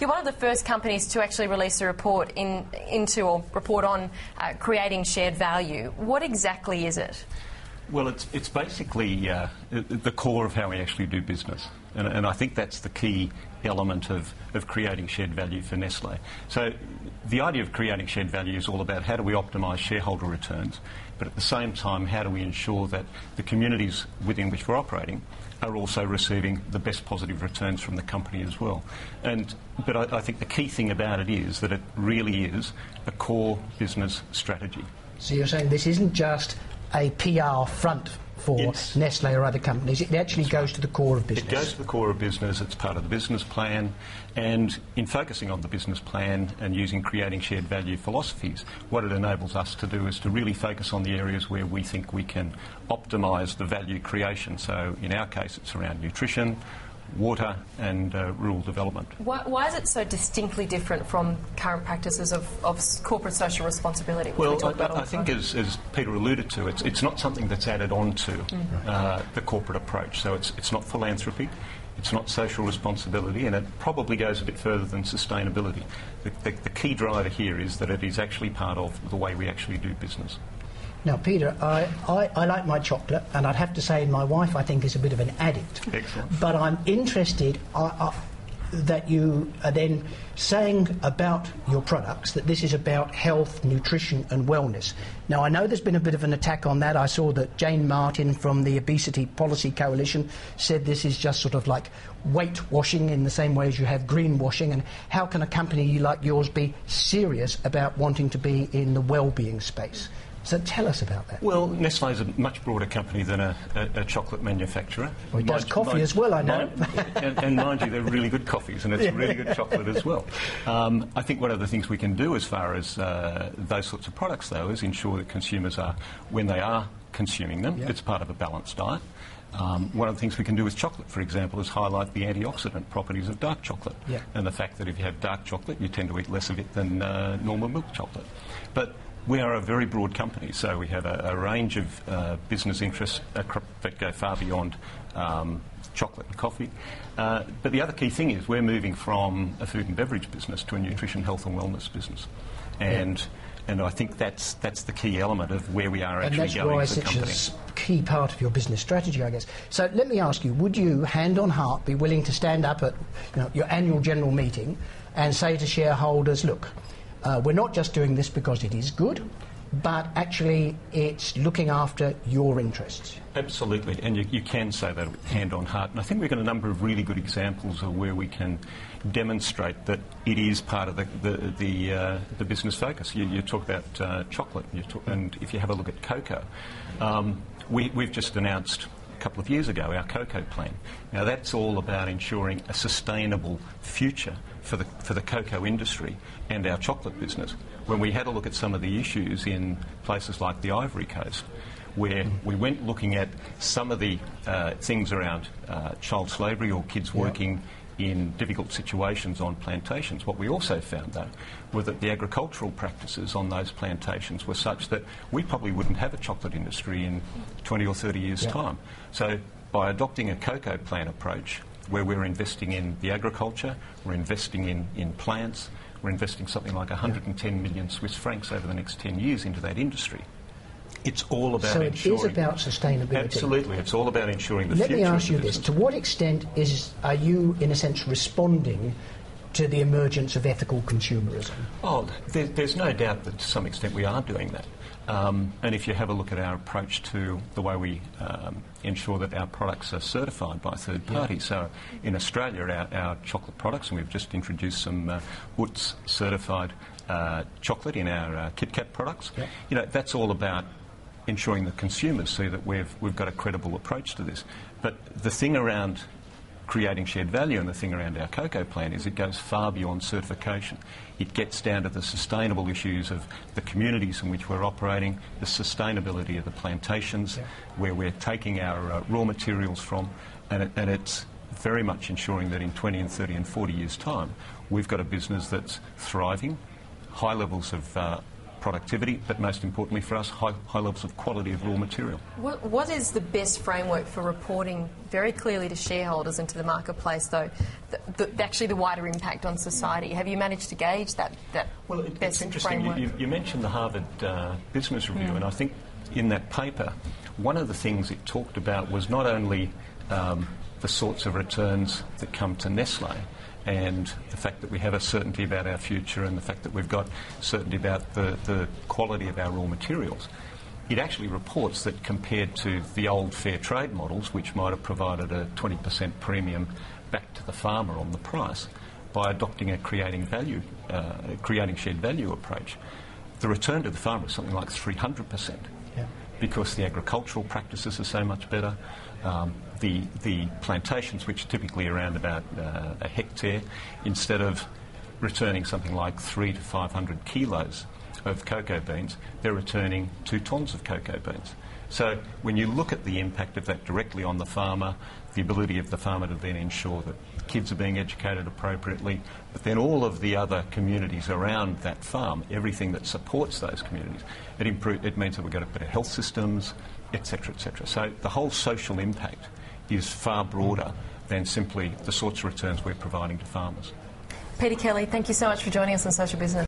You're one of the first companies to actually release a report report on creating shared value. What exactly is it? Well, it's basically the core of how we actually do business. And I think that's the key element of creating shared value for Nestlé. So the idea of creating shared value is all about how do we optimise shareholder returns, but at the same time, how do we ensure that the communities within which we're operating are also receiving the best positive returns from the company as well. But I think the key thing about it is that it really is a core business strategy. So you're saying this isn't just a PR front for Nestlé or other companies, it actually goes to the core of business. It goes to the core of business, it's part of the business plan, and in focusing on the business plan and using creating shared value philosophies, what it enables us to do is to really focus on the areas where we think we can optimise the value creation. So in our case it's around nutrition, water and rural development. Why is it so distinctly different from current practices of corporate social responsibility? Well, I think as Peter alluded to, it's not something that's added on to the corporate approach. So it's not philanthropy, it's not social responsibility, and it probably goes a bit further than sustainability. The key driver here is that it is actually part of the way we actually do business. Now, Peter, I like my chocolate, and I'd have to say my wife, I think, is a bit of an addict. Excellent. But I'm interested that you are then saying about your products that this is about health, nutrition and wellness. Now, I know there's been a bit of an attack on that. I saw that Jane Martin from the Obesity Policy Coalition said this is just sort of like weight washing in the same way as you have greenwashing, and how can a company like yours be serious about wanting to be in the well-being space? So tell us about that. Well, Nestlé is a much broader company than a chocolate manufacturer. Well, it does coffee as well, I know. And mind you, they're really good coffees, and it's really good chocolate as well. I think one of the things we can do as far as those sorts of products, though, is ensure that consumers are, when they are consuming them, it's part of a balanced diet. One of the things we can do with chocolate, for example, is highlight the antioxidant properties of dark chocolate, and the fact that if you have dark chocolate, you tend to eat less of it than normal milk chocolate. But we are a very broad company, so we have a range of business interests that go far beyond chocolate and coffee. But the other key thing is we're moving from a food and beverage business to a nutrition, health and wellness business. And I think that's the key element of where we are actually going as a company. And that's why it's a key part of your business strategy, I guess. So let me ask you, would you, hand on heart, be willing to stand up at your annual general meeting and say to shareholders, look, we're not just doing this because it is good, but actually it's looking after your interests? Absolutely, and you can say that with hand on heart. And I think we've got a number of really good examples of where we can demonstrate that it is part of the business focus. You talk about chocolate, and if you have a look at cocoa, we've just announced a couple of years ago our cocoa plan. Now that's all about ensuring a sustainable future for the cocoa industry and our chocolate business. When we had a look at some of the issues in places like the Ivory Coast, where we went looking at some of the things around child slavery or kids working in difficult situations on plantations. What we also found, though, was that the agricultural practices on those plantations were such that we probably wouldn't have a chocolate industry in 20 or 30 years' time. So by adopting a cocoa plan approach, where we're investing in the agriculture, we're investing in plants, we're investing something like 110 million Swiss francs over the next 10 years into that industry. It's all about ensuring... So it is about sustainability. Absolutely. It's all about ensuring the future. Let me ask you this. To what extent are you, in a sense, responding to the emergence of ethical consumerism? Oh, there's no doubt that to some extent we are doing that. And if you have a look at our approach to the way we ensure that our products are certified by third parties. So in Australia, our chocolate products, and we've just introduced some UTZ certified chocolate in our Kit Kat products, that's all about ensuring that consumers see that we've got a credible approach to this. But the thing around creating shared value and the thing around our cocoa plan is it goes far beyond certification. It gets down to the sustainable issues of the communities in which we're operating, the sustainability of the plantations where we're taking our raw materials from, and it's very much ensuring that in 20 and 30 and 40 years' time we've got a business that's thriving, high levels of productivity, but most importantly for us, high levels of quality of raw material. What is the best framework for reporting very clearly to shareholders and to the marketplace, though, actually the wider impact on society? Have you managed to gauge that well, best it's interesting. framework? You mentioned the Harvard Business Review, and I think in that paper, one of the things it talked about was not only the sorts of returns that come to Nestle, and the fact that we have a certainty about our future and the fact that we've got certainty about the quality of our raw materials. It actually reports that compared to the old fair trade models, which might have provided a 20% premium back to the farmer on the price, by adopting a creating shared value approach, the return to the farmer is something like 300%. Yeah. Because the agricultural practices are so much better. The plantations, which are typically around about a hectare, instead of returning something like 300 to 500 kilos of cocoa beans, they're returning 2 tonnes of cocoa beans. So when you look at the impact of that directly on the farmer, the ability of the farmer to then ensure that kids are being educated appropriately, but then all of the other communities around that farm, everything that supports those communities, it means that we've got better health systems, etc., etc. So the whole social impact is far broader than simply the sorts of returns we're providing to farmers. Peter Kelly, thank you so much for joining us on Social Business.